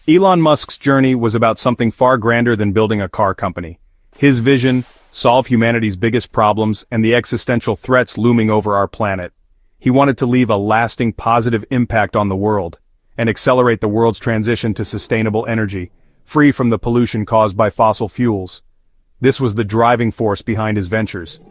Elon Musk's journey was about something far grander than building a car company. His vision: solve humanity's biggest problems and the existential threats looming over our planet. He wanted to leave a lasting positive impact on the world, and accelerate the world's transition to sustainable energy, free from the pollution caused by fossil fuels. This was the driving force behind his ventures.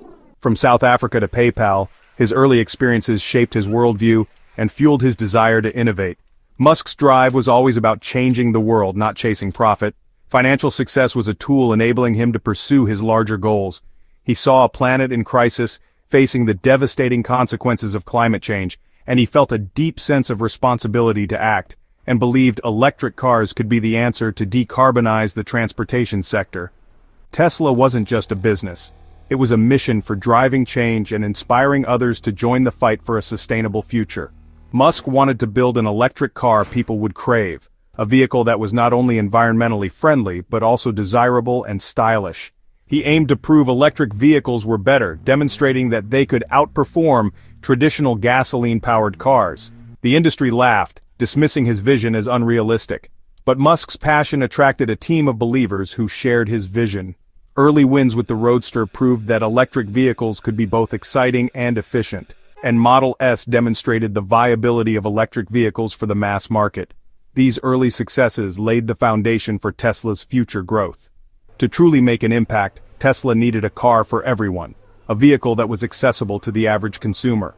From South Africa to PayPal, his early experiences shaped his worldview and fueled his desire to innovate. Musk's drive was always about changing the world, not chasing profit. Financial success was a tool enabling him to pursue his larger goals. He saw a planet in crisis, facing the devastating consequences of climate change, and he felt a deep sense of responsibility to act, and believed electric cars could be the answer to decarbonize the transportation sector. Tesla wasn't just a business. It was a mission for driving change and inspiring others to join the fight for a sustainable future. Musk wanted to build an electric car people would crave, a vehicle that was not only environmentally friendly but also desirable and stylish. He aimed to prove electric vehicles were better, demonstrating that they could outperform traditional gasoline-powered cars. The industry laughed, dismissing his vision as unrealistic. But Musk's passion attracted a team of believers who shared his vision. Early wins with the Roadster proved that electric vehicles could be both exciting and efficient, and Model S demonstrated the viability of electric vehicles for the mass market. These early successes laid the foundation for Tesla's future growth. To truly make an impact, Tesla needed a car for everyone, a vehicle that was accessible to the average consumer.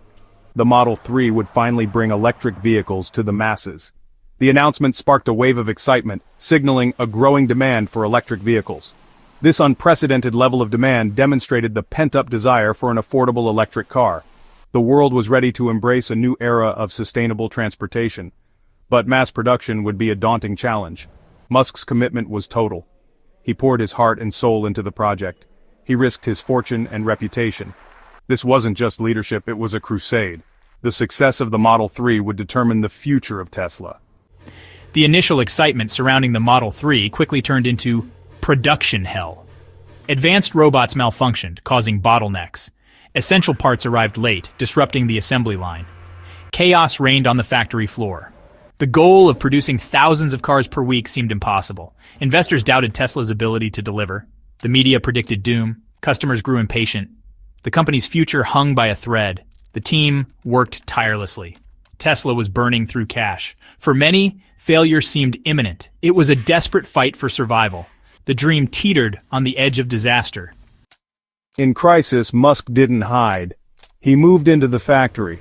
The Model 3 would finally bring electric vehicles to the masses. The announcement sparked a wave of excitement, signaling a growing demand for electric vehicles. This unprecedented level of demand demonstrated the pent-up desire for an affordable electric car. The world was ready to embrace a new era of sustainable transportation. But mass production would be a daunting challenge. Musk's commitment was total. He poured his heart and soul into the project. He risked his fortune and reputation. This wasn't just leadership, it was a crusade. The success of the Model 3 would determine the future of Tesla. The initial excitement surrounding the Model 3 quickly turned into production hell. Advanced robots malfunctioned, causing bottlenecks. Essential parts arrived late, disrupting the assembly line. Chaos reigned on the factory floor. The goal of producing thousands of cars per week seemed impossible. Investors doubted Tesla's ability to deliver. The media predicted doom. Customers grew impatient. The company's future hung by a thread. The team worked tirelessly. Tesla was burning through cash. For many, failure seemed imminent. It was a desperate fight for survival. The dream teetered on the edge of disaster. In crisis, Musk didn't hide. He moved into the factory.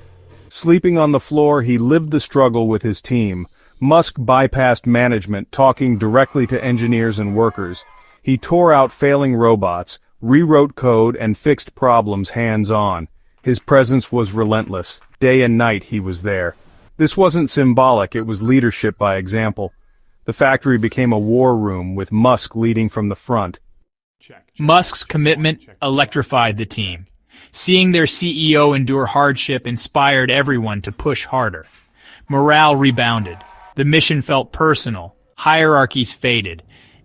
Sleeping on the floor, he lived the struggle with his team. Musk bypassed management, talking directly to engineers and workers. He tore out failing robots, rewrote code, and fixed problems hands-on. His presence was relentless. Day and night he was there. This wasn't symbolic, it was leadership by example. The factory became a war room, with Musk leading from the front. Musk's commitment electrified the team. Seeing their CEO endure hardship inspired everyone to push harder. Morale rebounded. The mission felt personal. Hierarchies faded.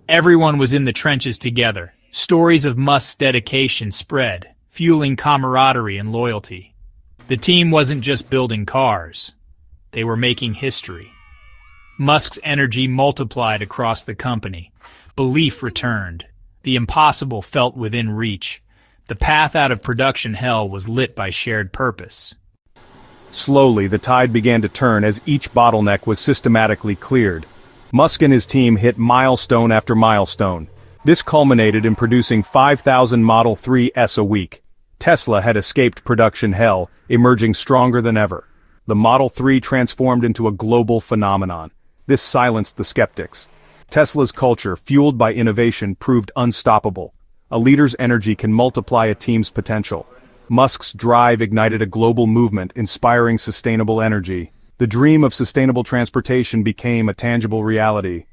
Everyone was in the trenches together. Stories of Musk's dedication spread, fueling camaraderie and loyalty. The team wasn't just building cars. They were making history. Musk's energy multiplied across the company. Belief returned. The impossible felt within reach. The path out of production hell was lit by shared purpose. Slowly, the tide began to turn as each bottleneck was systematically cleared. Musk and his team hit milestone after milestone. This culminated in producing 5,000 Model 3s a week. Tesla had escaped production hell, emerging stronger than ever. The Model 3 transformed into a global phenomenon. This silenced the skeptics. Tesla's culture, fueled by innovation, proved unstoppable. A leader's energy can multiply a team's potential. Musk's drive ignited a global movement inspiring sustainable energy. The dream of sustainable transportation became a tangible reality.